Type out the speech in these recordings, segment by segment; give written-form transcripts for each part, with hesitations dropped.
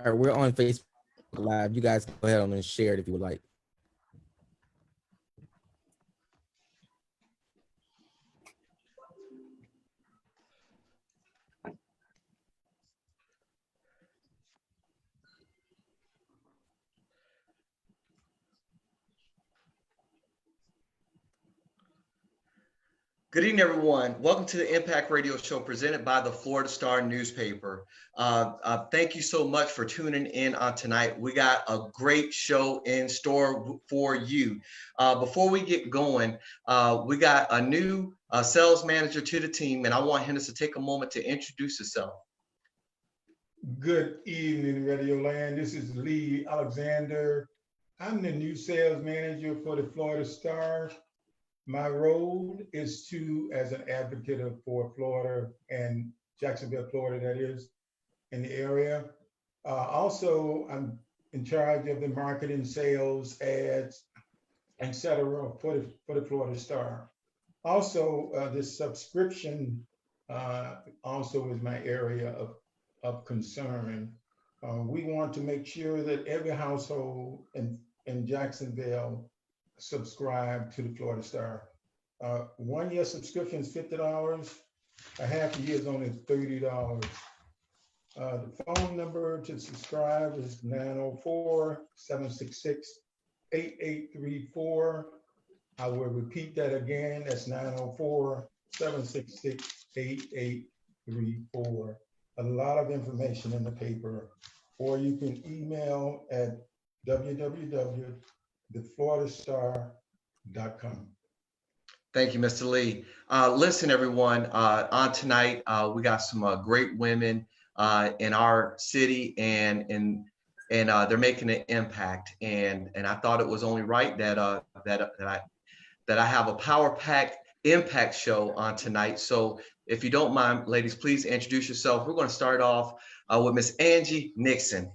All right, we're on Facebook Live. You guys go ahead on and share it if you would like. Good evening, everyone. Welcome to the Impact Radio Show presented by the Florida Star newspaper. Thank you so much for tuning in on tonight. We got a great show in store for you. Before we get going, we got a new sales manager to the team, and I want him to take a moment to introduce himself. Good evening, Radio Land. This is Lee Alexander. I'm the new sales manager for the Florida Star. My role is as an advocate for Florida and Jacksonville, Florida, that is, in the area. Also, I'm in charge of the marketing, sales, ads, etc. for the Florida Star. Also, this subscription also is my area of concern. We want to make sure that every household in Jacksonville subscribe to the Florida Star. 1 year subscription is $50. A half a year is only $30. The phone number to subscribe is 904-766-8834. I will repeat that again. That's 904-766-8834. A lot of information in the paper, or you can email at www.thefloridastar.com. Thank you, Mr. Lee. Listen, everyone, on tonight, we got some great women in our city, and they're making an impact. And I thought it was only right that I have a power-packed impact show on tonight. So if you don't mind, ladies, please introduce yourself. We're going to start off with Miss Angie Nixon.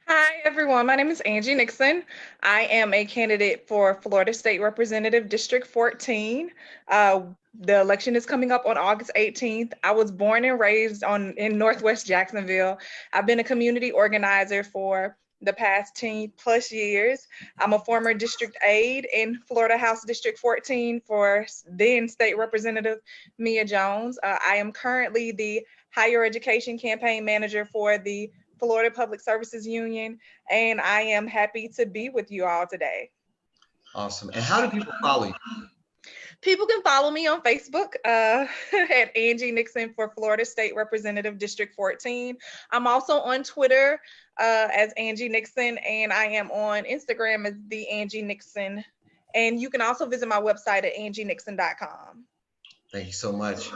Hi, everyone. My name is Angie Nixon. I am a candidate for Florida State Representative District 14. The election is coming up on August 18th. I was born and raised in Northwest Jacksonville. I've been a community organizer for the past 10 plus years. I'm a former district aide in Florida House District 14 for then State Representative Mia Jones. I am currently the Higher Education Campaign Manager for the Florida Public Services Union, and I am happy to be with you all today. Awesome. And how do people follow you? People can follow me on Facebook at Angie Nixon for Florida State Representative District 14. I'm also on Twitter as Angie Nixon, and I am on Instagram as the Angie Nixon. And you can also visit my website at angienixon.com. Thank you so much.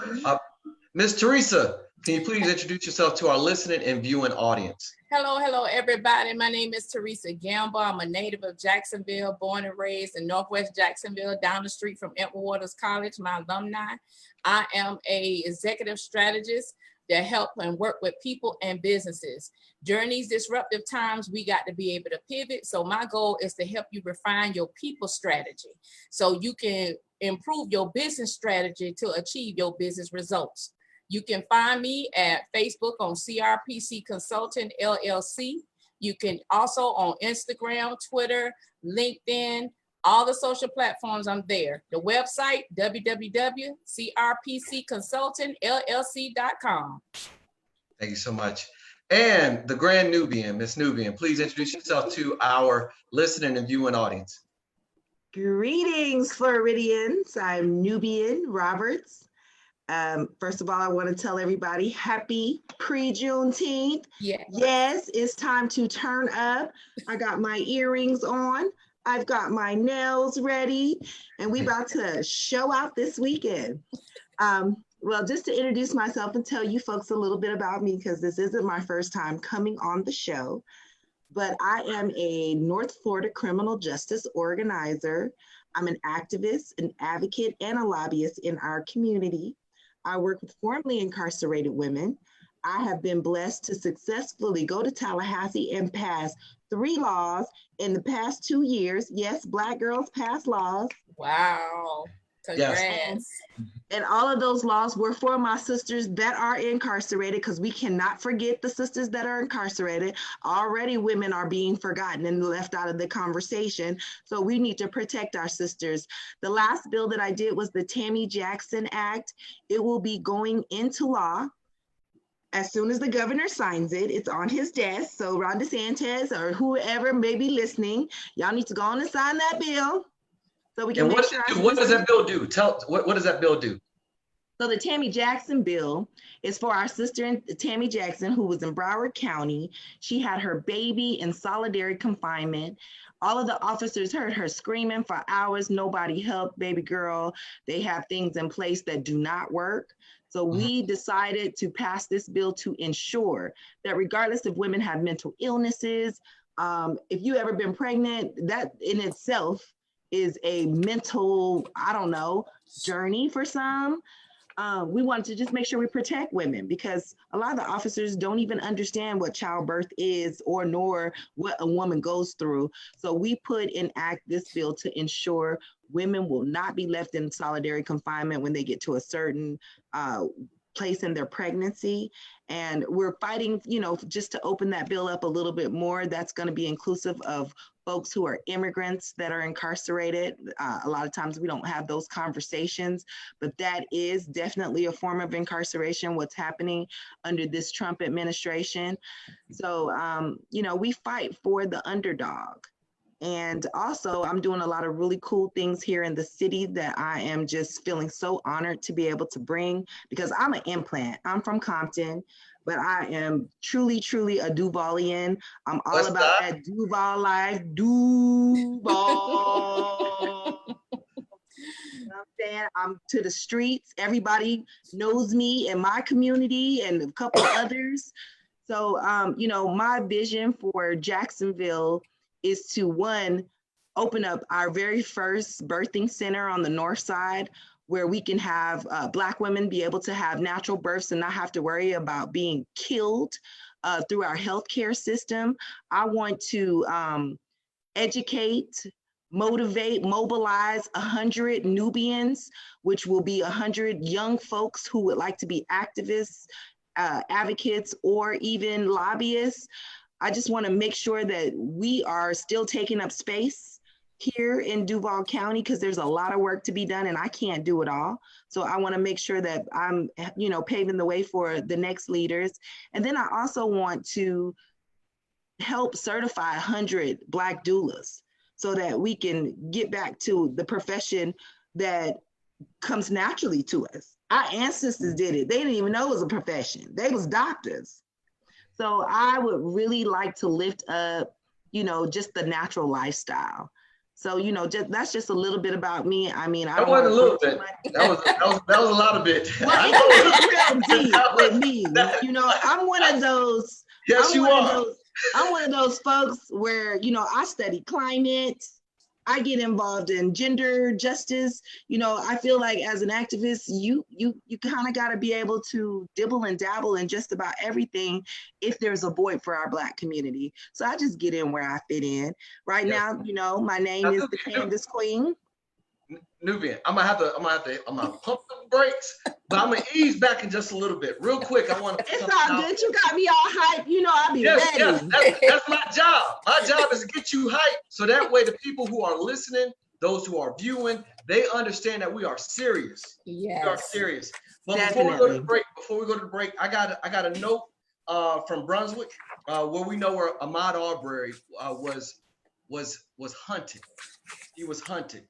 Ms. Theresa, can you please introduce yourself to our listening and viewing audience? Hello, everybody. My name is Therese Gamble. I'm a native of Jacksonville, born and raised in Northwest Jacksonville, down the street from Edward Waters College, my alumni. I am an executive strategist that help and work with people and businesses. During these disruptive times, we got to be able to pivot. So my goal is to help you refine your people strategy so you can improve your business strategy to achieve your business results. You can find me at Facebook on CRPC Consulting LLC. You can also on Instagram, Twitter, LinkedIn, all the social platforms, I'm there. The website, www.crpcconsultingllc.com. Thank you so much. And the Grand Nubian, Miss Nubian, please introduce yourself to our listening and viewing audience. Greetings, Floridians. I'm Nubian Roberts. First of all, I want to tell everybody happy pre-Juneteenth. Yes, it's time to turn up. I got my earrings on. I've got my nails ready, and we about to show out this weekend. Well, just to introduce myself and tell you folks a little bit about me, because this isn't my first time coming on the show, but I am a North Florida criminal justice organizer. I'm an activist, an advocate, and a lobbyist in our community. I work with formerly incarcerated women. I have been blessed to successfully go to Tallahassee and pass 3 laws in the past 2 years. Yes, Black girls pass laws. Wow. Yes. And all of those laws were for my sisters that are incarcerated, because we cannot forget the sisters that are incarcerated. Already women are being forgotten and left out of the conversation. So we need to protect our sisters. The last bill that I did was the Tammy Jackson Act. It will be going into law as soon as the governor signs it. It's on his desk. So Ron DeSantis or whoever may be listening, y'all need to go on and sign that bill. So we can make sure. What does that bill do? What does that bill do? So the Tammy Jackson bill is for our sister Tammy Jackson, who was in Broward County. She had her baby in solitary confinement. All of the officers heard her screaming for hours. Nobody helped, baby girl. They have things in place that do not work. So we decided to pass this bill to ensure that regardless if women have mental illnesses, if you ever been pregnant, that in itself is a mental, I don't know, journey for some. We wanted to just make sure we protect women, because a lot of the officers don't even understand what childbirth is or nor what a woman goes through. So we put in act this bill to ensure women will not be left in solitary confinement when they get to a certain place in their pregnancy. And we're fighting, just to open that bill up a little bit more. That's going to be inclusive of folks who are immigrants that are incarcerated. A lot of times we don't have those conversations, but that is definitely a form of incarceration, what's happening under this Trump administration. So, we fight for the underdog. And also I'm doing a lot of really cool things here in the city that I am just feeling so honored to be able to bring, because I'm an implant. I'm from Compton, but I am truly, truly a Duvalian. I'm all about that Duval life. Duval. I'm saying? I'm to the streets. Everybody knows me in my community and a couple others. So, my vision for Jacksonville is to, one, open up our very first birthing center on the north side, where we can have Black women be able to have natural births and not have to worry about being killed through our healthcare system. I want to educate, motivate, mobilize 100 Nubians, which will be 100 young folks who would like to be activists, advocates, or even lobbyists. I just want to make sure that we are still taking up space here in Duval County, because there's a lot of work to be done and I can't do it all. So I want to make sure that I'm, paving the way for the next leaders. And then I also want to help certify 100 Black doulas so that we can get back to the profession that comes naturally to us. Our ancestors did it. They didn't even know it was a profession. They was doctors. So I would really like to lift up, just the natural lifestyle. So, that's just a little bit about me. I mean, I that wasn't a little bit. That was a lot of bit. Well, it's real deep with me. I'm one of those. Yes, you are. I'm one of those folks where, I study climate. I get involved in gender justice. I feel like as an activist, you kind of got to be able to dibble and dabble in just about everything if there's a void for our Black community. So I just get in where I fit in. Right now, my name is the Canvas Queen. Nubian, I'm gonna pump the brakes, but I'm gonna ease back in just a little bit. Real quick, I want to. It's all good. You got me all hyped. I'll be ready. Yes, that's my job. My job is to get you hyped, so that way the people who are listening, those who are viewing, they understand that we are serious. Yes. We are serious. But Definitely. before we go to the break, I got a note from Brunswick, where we know where Ahmaud Arbery was hunted. He was hunted.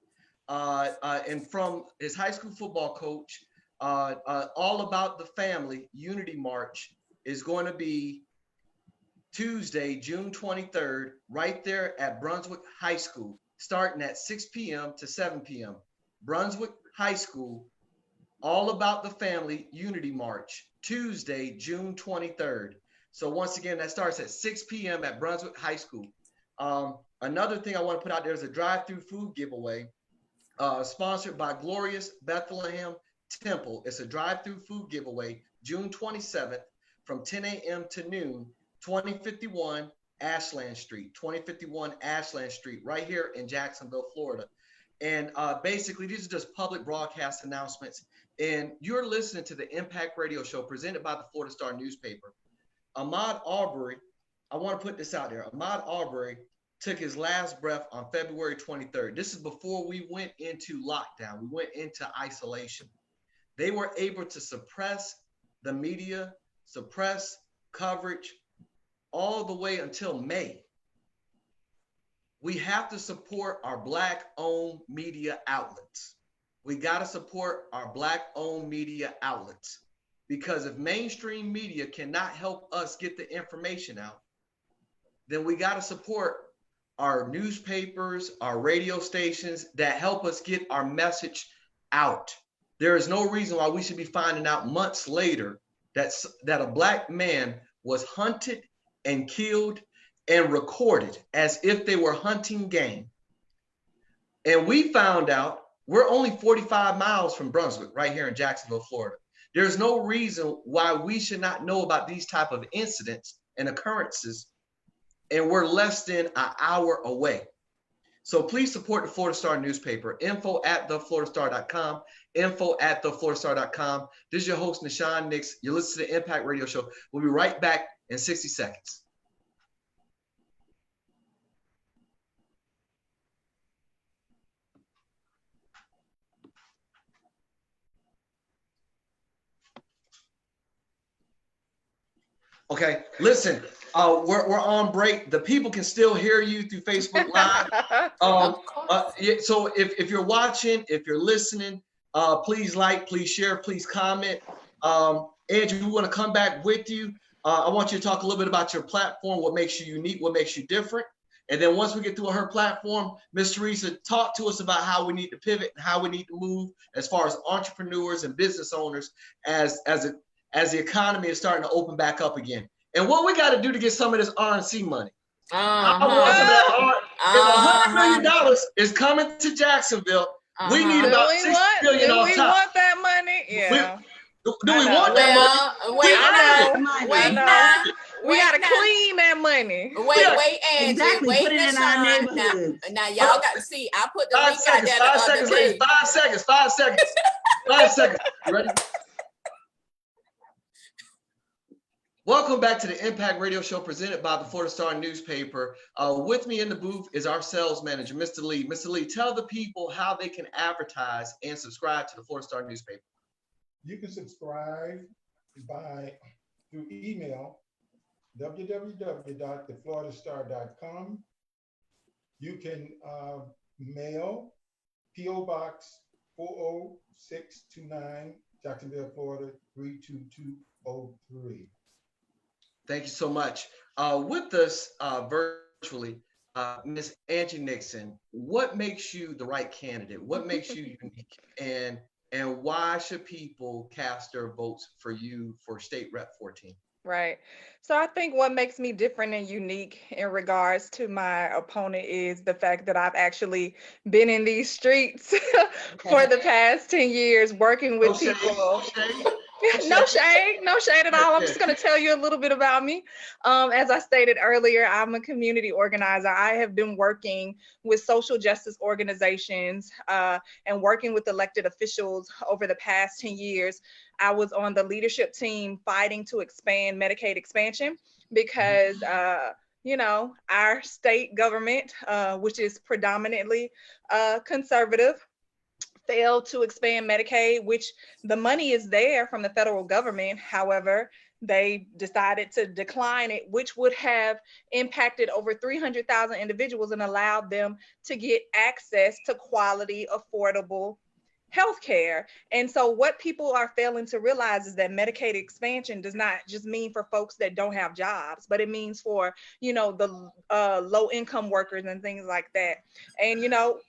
And from his high school football coach, All About the Family Unity March is going to be Tuesday, June 23rd, right there at Brunswick High School, starting at 6 p.m. to 7 p.m. Brunswick High School, All About the Family Unity March, Tuesday, June 23rd. So once again, that starts at 6 p.m. at Brunswick High School. Another thing I want to put out there is a drive-through food giveaway. Sponsored by Glorious Bethlehem Temple. It's a drive-through food giveaway, June 27th from 10 a.m. to noon, 2051 Ashland Street, right here in Jacksonville, Florida. And basically, these are just public broadcast announcements. And you're listening to the Impact Radio Show presented by the Florida Star newspaper. Ahmaud Arbery, I want to put this out there. Ahmaud Arbery took his last breath on February 23rd. This is before we went into lockdown. We went into isolation. They were able to suppress the media, suppress coverage all the way until May. We have to support our Black-owned media outlets. We got to support our Black-owned media outlets, because if mainstream media cannot help us get the information out, then we got to support our newspapers, our radio stations that help us get our message out. There is no reason why we should be finding out months later that a Black man was hunted and killed and recorded as if they were hunting game. And we found out we're only 45 miles from Brunswick, right here in Jacksonville, Florida. There's no reason why we should not know about these type of incidents and occurrences, and we're less than an hour away. So please support the Florida Star newspaper. info@thefloridastar.com, info@thefloridastar.com. This is your host, Nahshon Nix. You're listening to the Impact Radio Show. We'll be right back in 60 seconds. Okay, listen, we're on break. The people can still hear you through Facebook Live. So if you're watching, if you're listening, please like, please share, please comment. Angie, we want to come back with you. I want you to talk a little bit about your platform, what makes you unique, what makes you different. And then once we get through her platform, Ms. Therese, talk to us about how we need to pivot and how we need to move as far as entrepreneurs and business owners as the economy is starting to open back up again. And what we got to do to get some of this RNC money. I want some of that. If $100 million is coming to Jacksonville, we need about $6 billion on top. Do we want that money? Yeah. Do we want that money? Wait now. We got to clean that money. Wait, Angie. Exactly. Wait, put it in our neighborhoods. Now y'all got to see. I put the link out there the other day. 5 seconds. 5 seconds. 5 seconds. You ready? Welcome back to the Impact Radio Show presented by the Florida Star newspaper. With me in the booth is our sales manager, Mr. Lee. Mr. Lee, tell the people how they can advertise and subscribe to the Florida Star newspaper. You can subscribe through email, www.thefloridastar.com. You can mail P.O. Box 40629, Jacksonville, Florida 32203. Thank you so much. With us virtually, Ms. Angie Nixon, what makes you the right candidate? What makes you unique? And why should people cast their votes for you for State Rep 14? Right. So I think what makes me different and unique in regards to my opponent is the fact that I've actually been in these streets for the past 10 years working with people. No shade at all. I'm just going to tell you a little bit about me. As I stated earlier, I'm a community organizer. I have been working with social justice organizations and working with elected officials over the past 10 years. I was on the leadership team fighting to expand Medicaid expansion because our state government, which is predominantly conservative, failed to expand Medicaid, which the money is there from the federal government. However, they decided to decline it, which would have impacted over 300,000 individuals and allowed them to get access to quality, affordable healthcare. And so what people are failing to realize is that Medicaid expansion does not just mean for folks that don't have jobs, but it means for, the low income workers and things like that. And,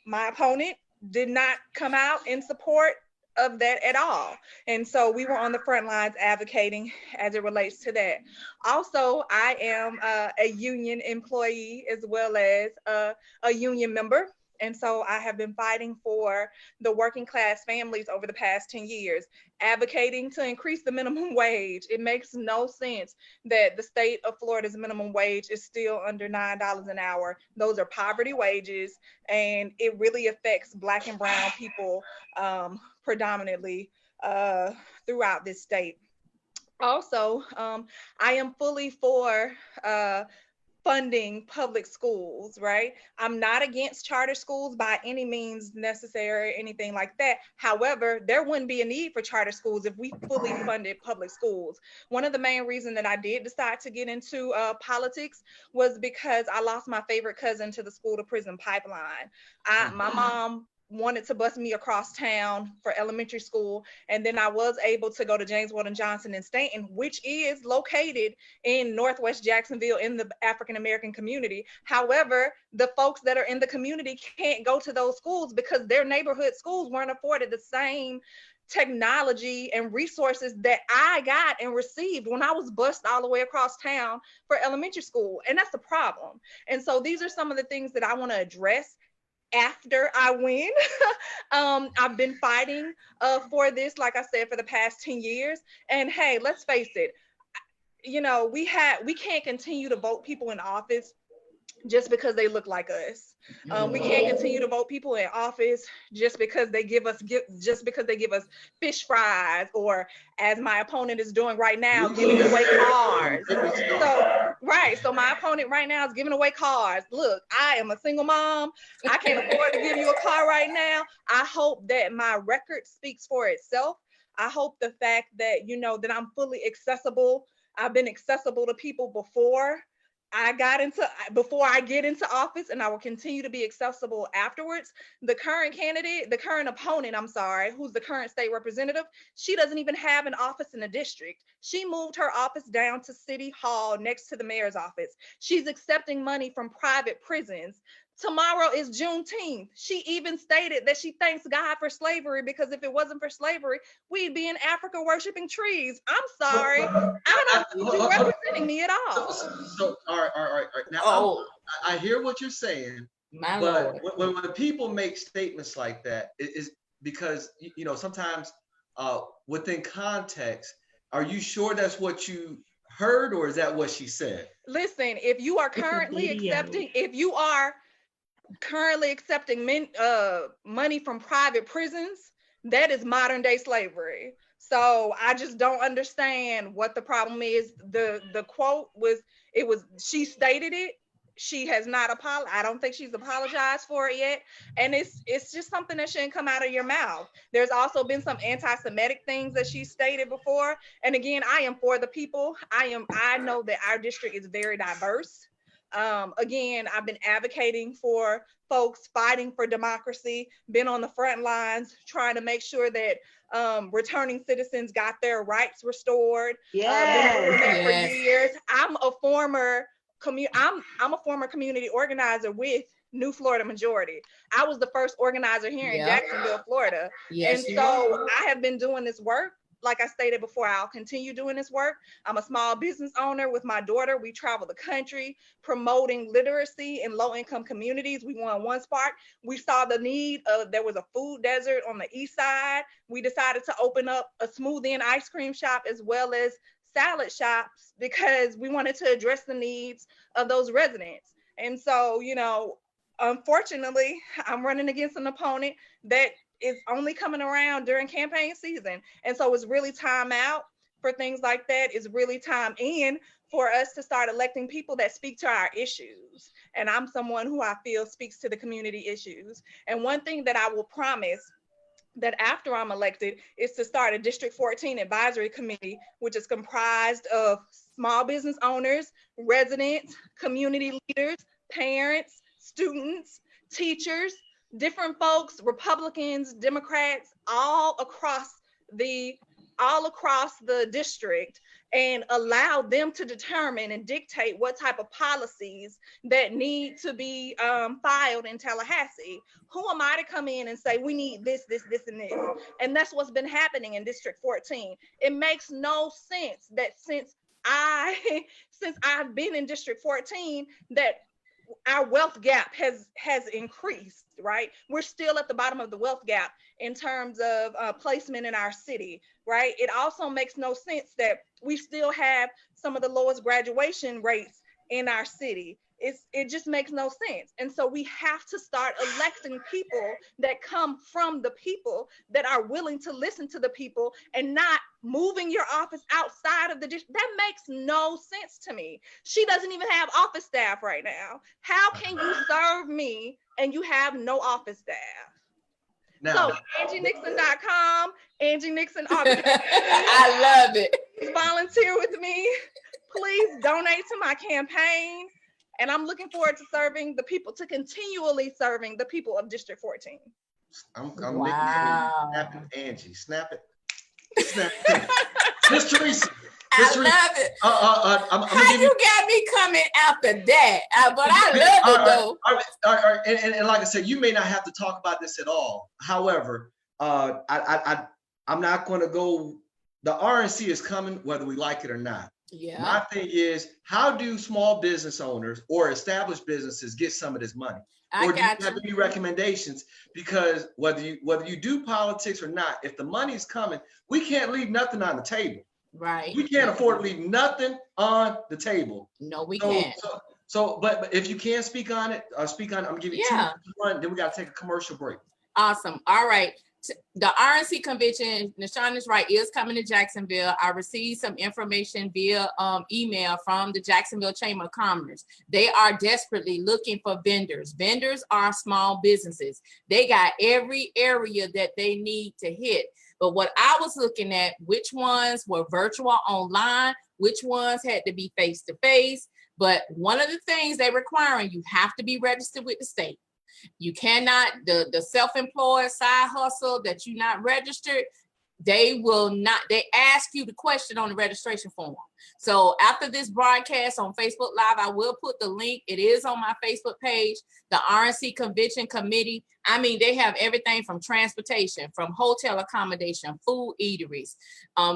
my opponent did not come out in support of that at all. And so we were on the front lines advocating as it relates to that. Also, I am a union employee as well as a union member. And so I have been fighting for the working class families over the past 10 years, advocating to increase the minimum wage. It makes no sense that the state of Florida's minimum wage is still under $9 an hour. Those are poverty wages, and it really affects Black and brown people predominantly throughout this state. Also, I am fully for funding public schools, right? I'm not against charter schools by any means necessary, anything like that. However, there wouldn't be a need for charter schools if we fully funded public schools. One of the main reasons that I did decide to get into politics was because I lost my favorite cousin to the school to prison pipeline. My mom wanted to bus me across town for elementary school. And then I was able to go to James Weldon Johnson in Stanton, which is located in Northwest Jacksonville in the African-American community. However, the folks that are in the community can't go to those schools because their neighborhood schools weren't afforded the same technology and resources that I got and received when I was bused all the way across town for elementary school. And that's the problem. And so these are some of the things that I want to address after I win. I've been fighting for this, like I said, for the past 10 years. And hey, let's face it, you know, we can't continue to vote people in office just because they look like us. We can't continue to vote people in office just because they give us fish fries, or as my opponent is doing right now, giving away cars. So my opponent right now is giving away cars. Look, I am a single mom. I can't afford to give you a car right now. I hope that my record speaks for itself. I hope the fact that, you know, that I'm fully accessible. I've been accessible to people before I get into office, and I will continue to be accessible afterwards. The current opponent, who's the current state representative, she doesn't even have an office in the district. She moved her office down to City Hall next to the mayor's office. She's accepting money from private prisons. Tomorrow is Juneteenth. She even stated that she thanks God for slavery, because if it wasn't for slavery, we'd be in Africa worshiping trees. I'm sorry. I don't think you're representing me at all. So all right. Now, I hear what you're saying, but when people make statements like that, it is because, you know, sometimes within context, are you sure that's what you heard, or is that what she said? Listen, if you are currently accepting money from private prisons, that is modern day slavery. So I just don't understand what the problem is. The quote was, she stated it. She has not apologized. I don't think she's apologized for it yet. And it's just something that shouldn't come out of your mouth. There's also been some anti-Semitic things that she stated before. And again, I am for the people. I know that our district is very diverse. Again, I've been advocating for folks fighting for democracy, been on the front lines trying to make sure that returning citizens got their rights restored. Been doing that for years. I'm a former community organizer with New Florida Majority. I was the first organizer here in Jacksonville, Florida. Yes, and so I have been doing this work. Like I stated before, I'll continue doing this work. I'm a small business owner with my daughter. We travel the country promoting literacy in low-income communities. We won one spark. We saw the need of, there was a food desert on the east side. We decided to open up a smoothie and ice cream shop as well as salad shops because we wanted to address the needs of those residents. And so, you know, unfortunately, I'm running against an opponent that is only coming around during campaign season. And so it's really time out for things like that. It's really time in for us to start electing people that speak to our issues. And I'm someone who I feel speaks to the community issues. And one thing that I will promise that after I'm elected is to start a District 14 advisory committee, which is comprised of small business owners, residents, community leaders, parents, students, teachers, different folks, Republicans, Democrats, all across the district, and allow them to determine and dictate what type of policies that need to be filed in Tallahassee. Who am I to come in and say we need this, this, and this? And that's what's been happening in District 14. It makes no sense that since I've been in District 14, that our wealth gap has increased, right? We're still at the bottom of the wealth gap in terms of placement in our city, right? It also makes no sense that we still have some of the lowest graduation rates in our city. It just makes no sense. And so we have to start electing people that come from the people, that are willing to listen to the people, and not moving your office outside of the district. That makes no sense to me. She doesn't even have office staff right now. How can you serve me and you have no office staff? Now, so AngieNixon.com, Angie Nixon office. I love it. Please volunteer with me. Please donate to my campaign. And I'm looking forward to serving the people, to continually serving the people of District 14. I'm Wow. snapping Angie. Snap it. Snap it. Miss Therese. I love it. How you got me coming after that? But I love it though. And like I said, you may not have to talk about this at all. However, I'm not going to go. The RNC is coming, whether we like it or not. Yeah. My thing is, how do small business owners or established businesses get some of this money? Or do you have any recommendations? Because whether you do politics or not, if the money is coming, we can't leave nothing on the table. Right. We can't afford to leave nothing on the table. No, we can't. But if you can speak on it, I'm gonna give you 2 minutes to run, then we gotta take a commercial break. Awesome. All right. The RNC convention, Nashon is right, is coming to Jacksonville. I received some information via email from the Jacksonville Chamber of Commerce. They are desperately looking for vendors. Vendors are small businesses. They got every area that they need to hit. But what I was looking at, which ones were virtual online, which ones had to be face-to-face. But one of the things they requiring, you have to be registered with the state. You cannot, the self-employed side hustle that you're not registered, they ask you the question on the registration form. So after this broadcast on Facebook Live, I will put the link. It is on my Facebook page, the RNC Convention Committee. I mean, they have everything from transportation, from hotel accommodation, food eateries.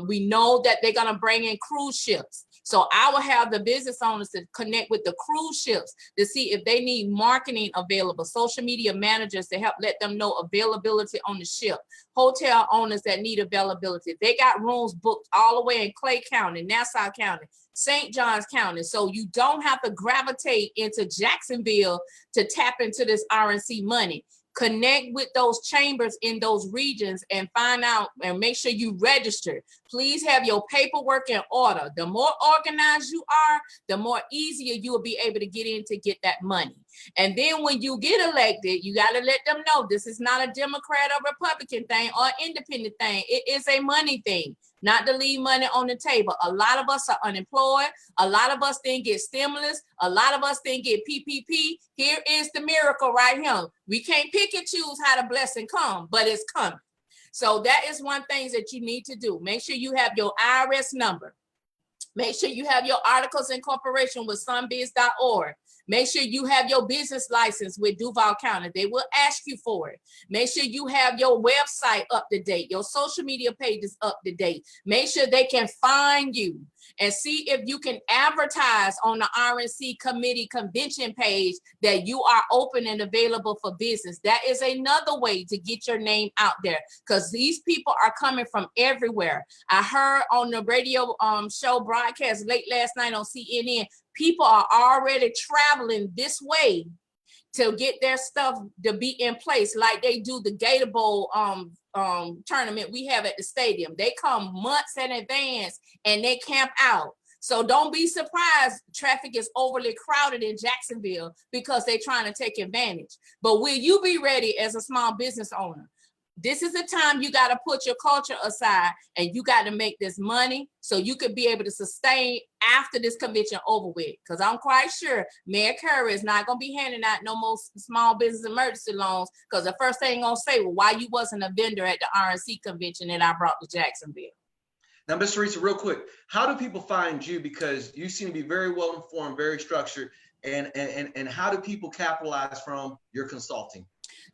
We know that they're gonna bring in cruise ships. So I will have the business owners to connect with the cruise ships to see if they need marketing available, social media managers to help let them know availability on the ship, hotel owners that need availability. They got rooms booked all the way in Clay County, Nassau County, St. Johns County. So you don't have to gravitate into Jacksonville to tap into this RNC money. Connect with those chambers in those regions and find out and make sure you register. Please have your paperwork in order. The more organized you are, the more easier you will be able to get in to get that money. And then when you get elected, you got to let them know this is not a Democrat or Republican thing or independent thing. It is a money thing, not to leave money on the table. A lot of us are unemployed. A lot of us didn't get stimulus. A lot of us didn't get PPP. Here is the miracle right here. We can't pick and choose how the blessing come, but it's coming. So that is one thing that you need to do. Make sure you have your IRS number. Make sure you have your articles of incorporation with sunbiz.org. Make sure you have your business license with Duval County. They will ask you for it. Make sure you have your website up to date, your social media pages up to date. Make sure they can find you and see if you can advertise on the RNC committee convention page that you are open and available for business. That is another way to get your name out there because these people are coming from everywhere. I heard on the radio show broadcast late last night on CNN, people are already traveling this way to get their stuff to be in place, like they do the Gator Bowl tournament we have at the stadium. They come months in advance and they camp out. So don't be surprised traffic is overly crowded in Jacksonville because they're trying to take advantage. But will you be ready as a small business owner? This is the time you got to put your culture aside and you got to make this money so you could be able to sustain after this convention over with. Because I'm quite sure Mayor Curry is not going to be handing out no more small business emergency loans because the first thing going to say, well, why you wasn't a vendor at the RNC convention that I brought to Jacksonville? Now, Ms. Therese, real quick, how do people find you? Because you seem to be very well informed, very structured, and how do people capitalize from your consulting?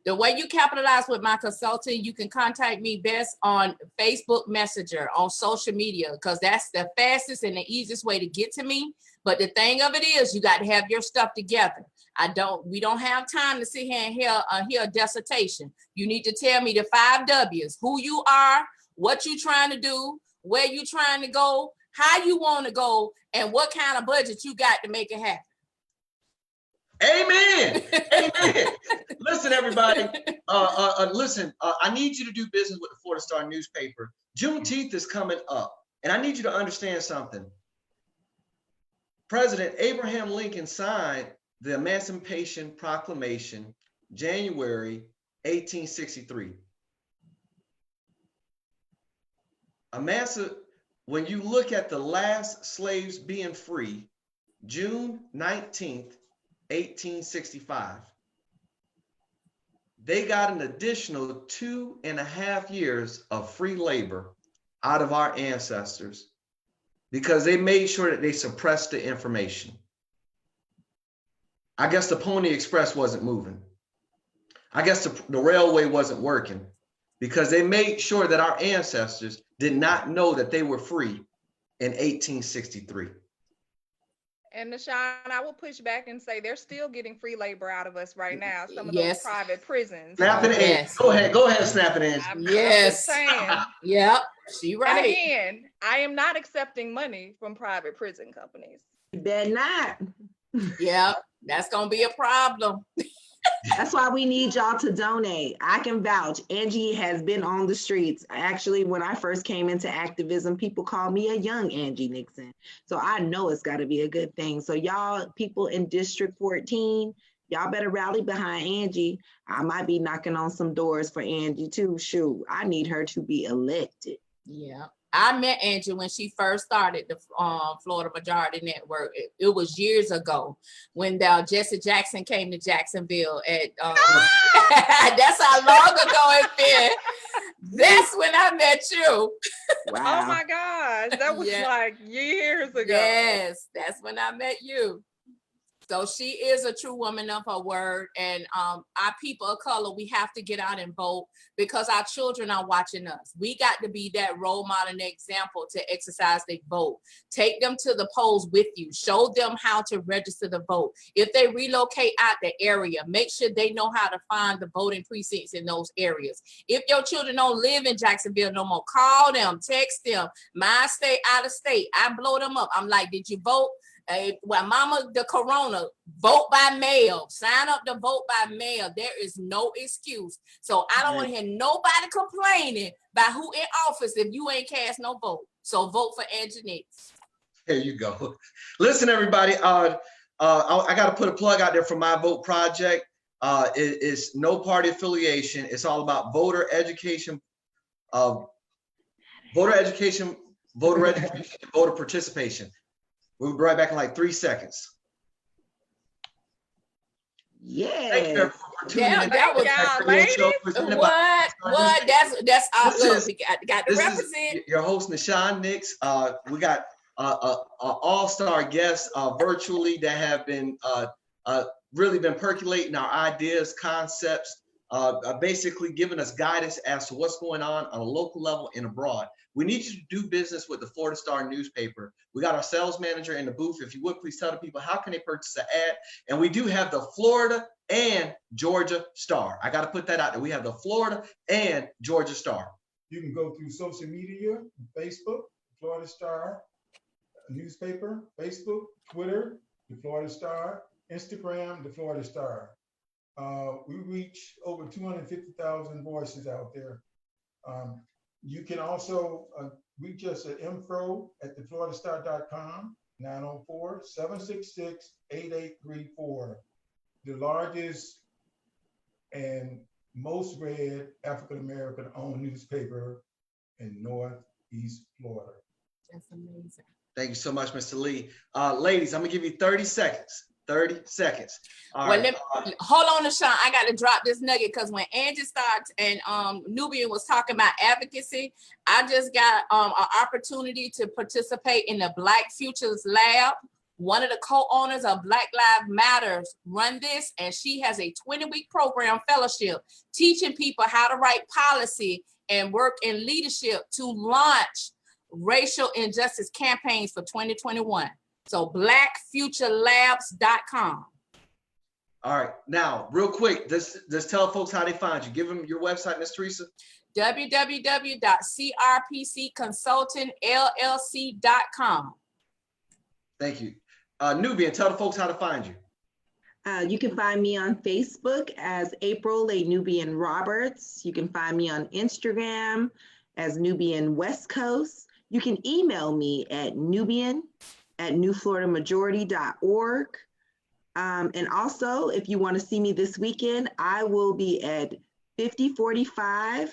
The way you capitalize with my consulting, you can contact me best on Facebook Messenger, on social media, because that's the fastest and the easiest way to get to me. But the thing of it is, you got to have your stuff together. We don't have time to sit here and hear a dissertation. You need to tell me the 5 W's, who you are, what you trying to do, where you trying to go, how you want to go, and what kind of budget you got to make it happen. Amen. Amen. Listen, everybody. Listen, I need you to do business with the Florida Star newspaper. Juneteenth is coming up, and I need you to understand something. President Abraham Lincoln signed the Emancipation Proclamation, January 1863. When you look at the last slaves being free, June 19th, 1865, they got an additional 2.5 years of free labor out of our ancestors because they made sure that they suppressed the information. I guess the Pony Express wasn't moving. I guess the railway wasn't working because they made sure that our ancestors did not know that they were free in 1863. And Nahshon, I will push back and say they're still getting free labor out of us right now. Some of those private prisons. Snap it in. Go ahead, snap it in. Yes. Yep, she right. And again, I am not accepting money from private prison companies. You better not. Yep, that's gonna be a problem. That's why we need y'all to donate. I can vouch. Angie has been on the streets. Actually, when I first came into activism, people called me a young Angie Nixon. So I know it's got to be a good thing. So y'all, people in District 14, y'all better rally behind Angie. I might be knocking on some doors for Angie too. Shoot, I need her to be elected. Yeah. I met Angie when she first started the Florida Majority Network. It was years ago when Jesse Jackson came to Jacksonville. That's how long ago it's been. That's when I met you. Wow. Oh my gosh, that was like years ago. Yes, that's when I met you. So she is a true woman of her word. And our people of color, we have to get out and vote because our children are watching us. We got to be that role model and example to exercise their vote. Take them to the polls with you. Show them how to register to vote. If they relocate out the area, make sure they know how to find the voting precincts in those areas. If your children don't live in Jacksonville no more, call them, text them. Mine stay out of state. I blow them up. I'm like, did you vote? Well, mama, the corona, vote by mail, sign up to vote by mail. There is no excuse. So I don't want to hear nobody complaining about who in office if you ain't cast no vote. So vote for Angie Nix. There you go. Listen, everybody, I got to put a plug out there for my vote project. It's no party affiliation. It's all about voter education, voter participation. We'll be right back in like 3 seconds. Yeah. Thank you for tuning in. That was ladies. What? That's our we got to represent. Your host Nahshon Nix. We got all-star guests virtually that have been really been percolating our ideas, concepts, basically giving us guidance as to what's going on a local level and abroad. We need you to do business with the Florida Star newspaper. We got our sales manager in the booth. If you would, please tell the people how can they purchase an ad. And we do have the Florida and Georgia Star. I got to put that out there. We have the Florida and Georgia Star. You can go through social media, Facebook, Florida Star newspaper, Facebook, Twitter, the Florida Star, Instagram, the Florida Star. We reach over 250,000 voices out there. You can also reach us at info@thefloridastar.com, 904-766-8834. The largest and most read African-American owned newspaper in Northeast Florida. That's amazing. Thank you so much, Mr. Lee. Ladies, I'm gonna give you 30 seconds. 30 seconds. Hold on, Nahshon. I got to drop this nugget because when Angie starts and Nubian was talking about advocacy, I just got an opportunity to participate in the Black Futures Lab. One of the co-owners of Black Lives Matters run this, and she has a 20-week program fellowship teaching people how to write policy and work in leadership to launch racial injustice campaigns for 2021. So blackfuturelabs.com. All right. Now, real quick, just tell folks how they find you. Give them your website, Ms. Theresa. www.crpcconsultingllc.com. Thank you. Nubian, tell the folks how to find you. You can find me on Facebook as April A. Nubian Roberts. You can find me on Instagram as Nubian West Coast. You can email me at nubian@newfloridamajority.org. And also, if you want to see me this weekend, I will be at 5045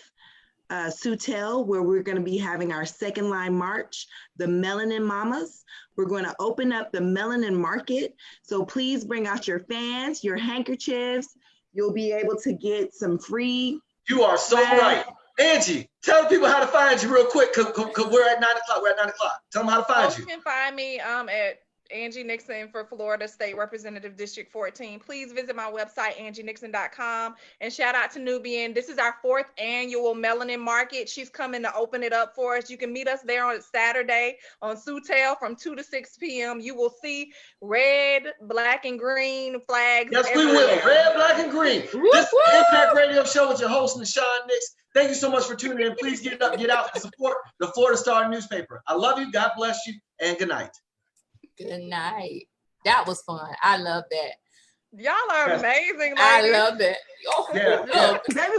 Sutel, where we're going to be having our second line march, the Melanin Mamas. We're going to open up the melanin market. So please bring out your fans, your handkerchiefs. You'll be able to get some free. You are so right. Angie, tell the people how to find you real quick, because we're at 9 o'clock. We're at 9 o'clock. Tell them how to find you. You can find me at Angie Nixon for Florida State Representative District 14. Please visit my website, angienixon.com. And shout out to Nubian. This is our 4th annual Melanin Market. She's coming to open it up for us. You can meet us there on Saturday on Sutel from 2 to 6 p.m. You will see red, black, and green flags. Yes, everywhere. we will. Red, black, and green. This is the Impact Radio Show with your host, Nahshon Nix. Thank you so much for tuning in. Please get out and support the Florida Star newspaper. I love you. God bless you. And good night. Good night. That was fun. I love that. Y'all are amazing. I love that. Yeah. Baby,